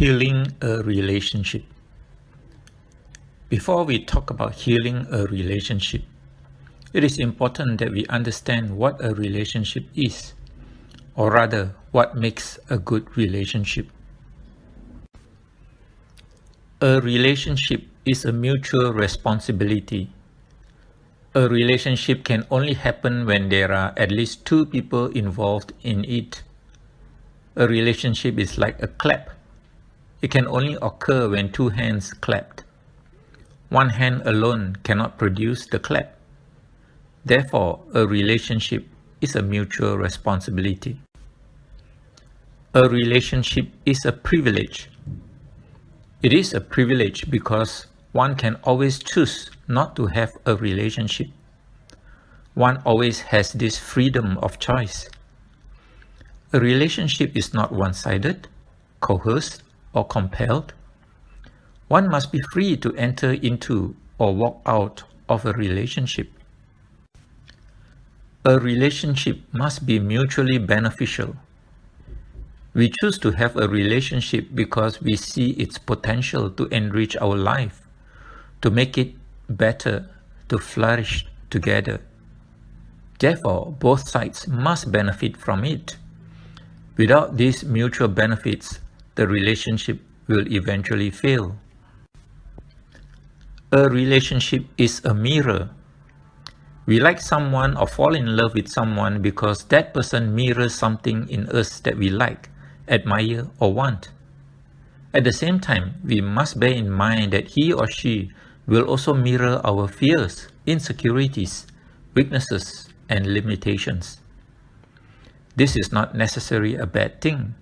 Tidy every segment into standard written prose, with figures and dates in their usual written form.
Healing a relationship. Before we talk about healing a relationship, it is important that we understand what a relationship is, or rather, what makes a good relationship. A relationship is a mutual responsibility. A relationship can only happen when there are at least two people involved in it. A relationship is like a clap. It can only occur when two hands clapped. One hand alone cannot produce the clap. Therefore, a relationship is a mutual responsibility. A relationship is a privilege. It is a privilege because one can always choose not to have a relationship. One always has this freedom of choice. A relationship is not one-sided, coerced, or compelled. One must be free to enter into or walk out of a relationship. A relationship must be mutually beneficial. We choose to have a relationship because we see its potential to enrich our life, to make it better, to flourish together. Therefore, both sides must benefit from it. Without these mutual benefits, the relationship will eventually fail. A relationship is a mirror. We like someone or fall in love with someone because that person mirrors something in us that we like, admire, or want. At the same time, we must bear in mind that he or she will also mirror our fears, insecurities, weaknesses, and limitations. This is not necessarily a bad thing.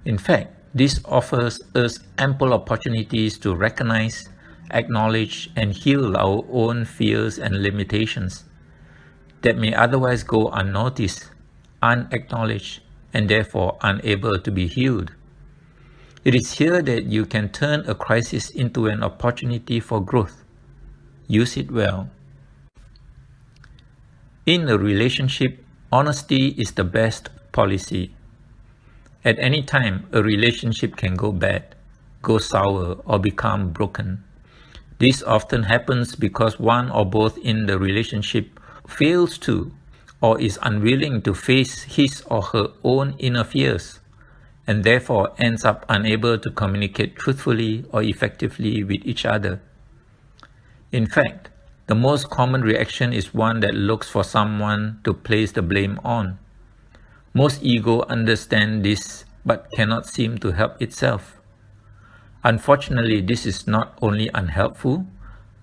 In fact, this offers us ample opportunities to recognize, acknowledge, and heal our own fears and limitations that may otherwise go unnoticed, unacknowledged, and therefore unable to be healed. It is here that you can turn a crisis into an opportunity for growth. Use it well. In a relationship, honesty is the best policy. At any time, a relationship can go bad, go sour, or become broken. This often happens because one or both in the relationship fails to or is unwilling to face his or her own inner fears, and therefore ends up unable to communicate truthfully or effectively with each other. In fact, the most common reaction is one that looks for someone to place the blame on. Most ego understand this but cannot seem to help itself. Unfortunately, this is not only unhelpful,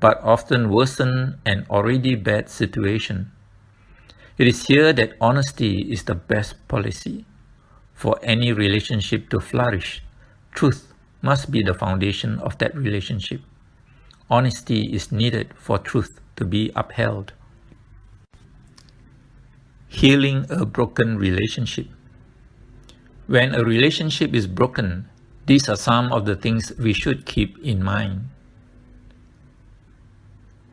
but often worsen an already bad situation. It is here that honesty is the best policy. For any relationship to flourish, truth must be the foundation of that relationship. Honesty is needed for truth to be upheld. Healing a broken relationship. When a relationship is broken, these are some of the things we should keep in mind.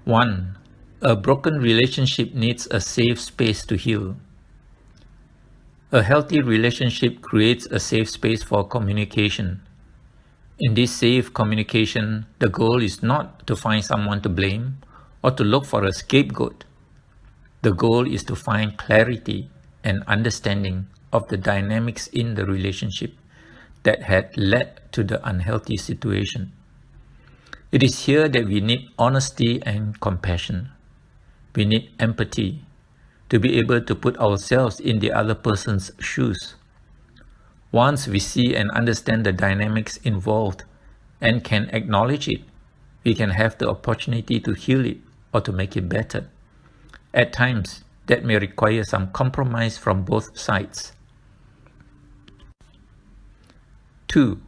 1. A broken relationship needs a safe space to heal. A healthy relationship creates a safe space for communication. In this safe communication, the goal is not to find someone to blame or to look for a scapegoat. The goal is to find clarity and understanding of the dynamics in the relationship that had led to the unhealthy situation. It is here that we need honesty and compassion. We need empathy to be able to put ourselves in the other person's shoes. Once we see and understand the dynamics involved and can acknowledge it, we can have the opportunity to heal it or to make it better. At times, that may require some compromise from both sides. 2.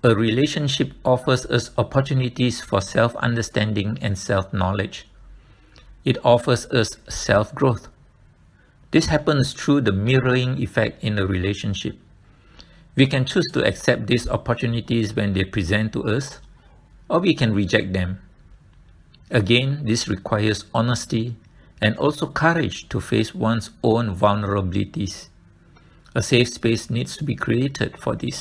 A relationship offers us opportunities for self-understanding and self-knowledge. It offers us self-growth. This happens through the mirroring effect in a relationship. We can choose to accept these opportunities when they present to us, or we can reject them. Again, this requires honesty and also courage to face one's own vulnerabilities. A safe space needs to be created for this.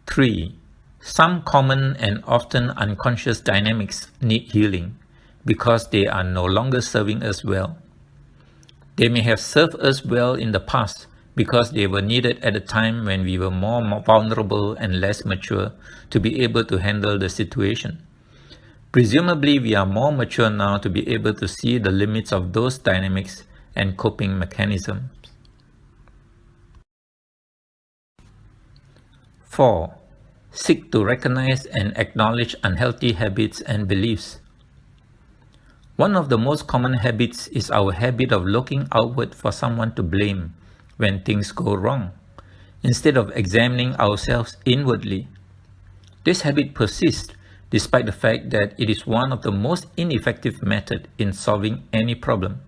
3. Some common and often unconscious dynamics need healing because they are no longer serving us well. They may have served us well in the past because they were needed at a time when we were more vulnerable and less mature to be able to handle the situation. Presumably, we are more mature now to be able to see the limits of those dynamics and coping mechanisms. 4. Seek to recognize and acknowledge unhealthy habits and beliefs. One of the most common habits is our habit of looking outward for someone to blame when things go wrong, instead of examining ourselves inwardly. This habit persists despite the fact that it is one of the most ineffective methods in solving any problem.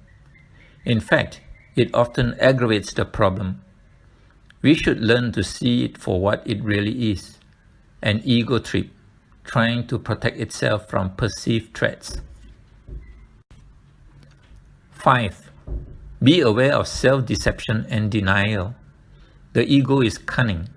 In fact, it often aggravates the problem. We should learn to see it for what it really is, an ego trip, trying to protect itself from perceived threats. 5. Be aware of self-deception and denial. The ego is cunning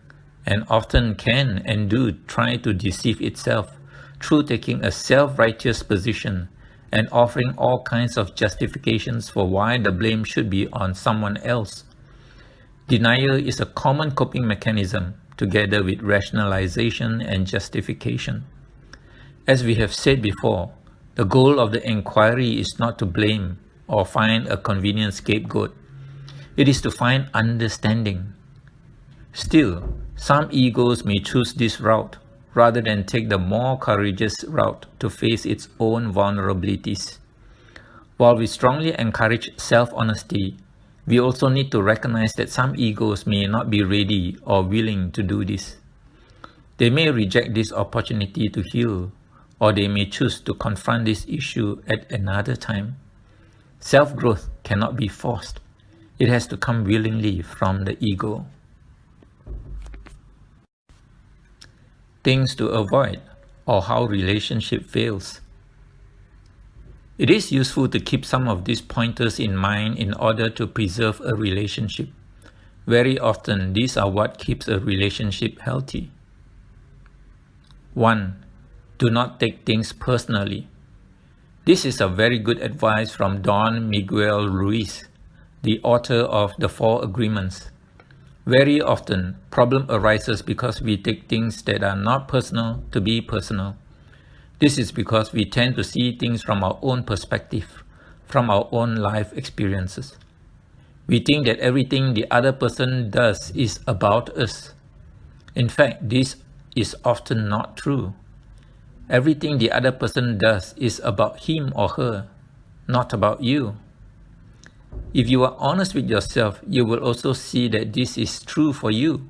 and often can and do try to deceive itself through taking a self-righteous position and offering all kinds of justifications for why the blame should be on someone else. Denial is a common coping mechanism together with rationalization and justification. As we have said before, the goal of the inquiry is not to blame or find a convenient scapegoat. It is to find understanding. Still, some egos may choose this route rather than take the more courageous route to face its own vulnerabilities. While we strongly encourage self-honesty, we also need to recognize that some egos may not be ready or willing to do this. They may reject this opportunity to heal, or they may choose to confront this issue at another time. Self-growth cannot be forced. It has to come willingly from the ego. Things to avoid, or how relationship fails. It is useful to keep some of these pointers in mind in order to preserve a relationship. Very often, these are what keeps a relationship healthy. 1. Do not take things personally. This is a very good advice from Don Miguel Ruiz, the author of The 4 Agreements. Very often, problem arises because we take things that are not personal to be personal. This is because we tend to see things from our own perspective, from our own life experiences. We think that everything the other person does is about us. In fact, this is often not true. Everything the other person does is about him or her, not about you. If you are honest with yourself, you will also see that this is true for you.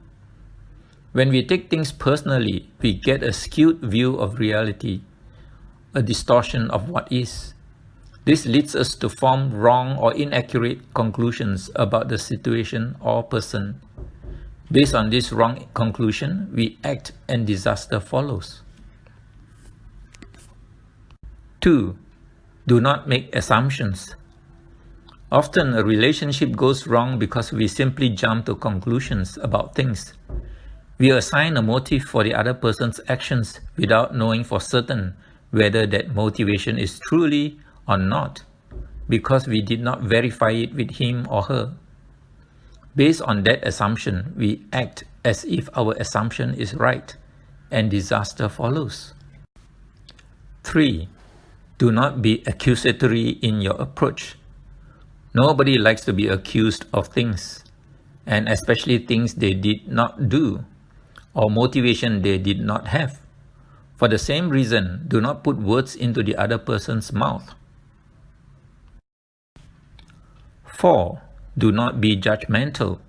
When we take things personally, we get a skewed view of reality, a distortion of what is. This leads us to form wrong or inaccurate conclusions about the situation or person. Based on this wrong conclusion, we act and disaster follows. 2. Do not make assumptions. Often a relationship goes wrong because we simply jump to conclusions about things. We assign a motive for the other person's actions without knowing for certain whether that motivation is truly or not, because we did not verify it with him or her. Based on that assumption, we act as if our assumption is right, and disaster follows. 3. Do not be accusatory in your approach. Nobody likes to be accused of things, and especially things they did not do, or motivation they did not have. For the same reason, do not put words into the other person's mouth. 4. Do not be judgmental.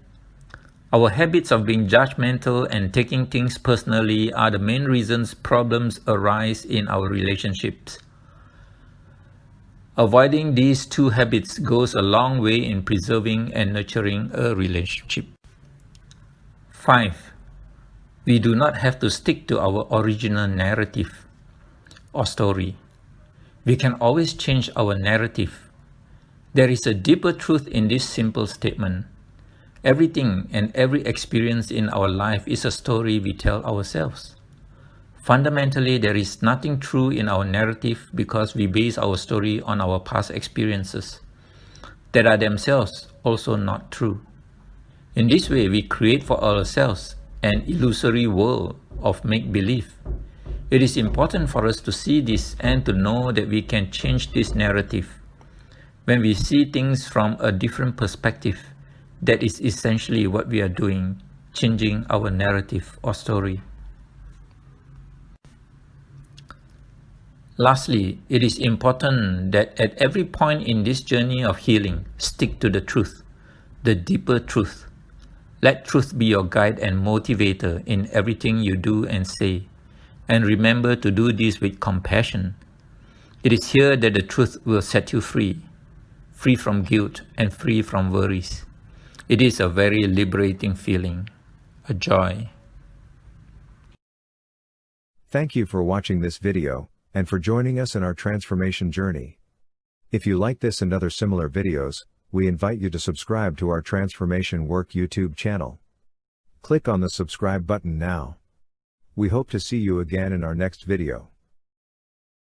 Our habits of being judgmental and taking things personally are the main reasons problems arise in our relationships. Avoiding these two habits goes a long way in preserving and nurturing a relationship. 5. We do not have to stick to our original narrative or story. We can always change our narrative. There is a deeper truth in this simple statement. Everything and every experience in our life is a story we tell ourselves. Fundamentally, there is nothing true in our narrative because we base our story on our past experiences that are themselves also not true. In this way, we create for ourselves an illusory world of make-believe. It is important for us to see this and to know that we can change this narrative. When we see things from a different perspective, that is essentially what we are doing, changing our narrative or story. Lastly, it is important that at every point in this journey of healing, stick to the truth, the deeper truth. Let truth be your guide and motivator in everything you do and say. And remember to do this with compassion. It is here that the truth will set you free, free from guilt and free from worries. It is a very liberating feeling, a joy. Thank you for watching this video, and for joining us in our transformation journey. If you like this and other similar videos, we invite you to subscribe to our TransformationWork YouTube channel. Click on the subscribe button now. We hope to see you again in our next video.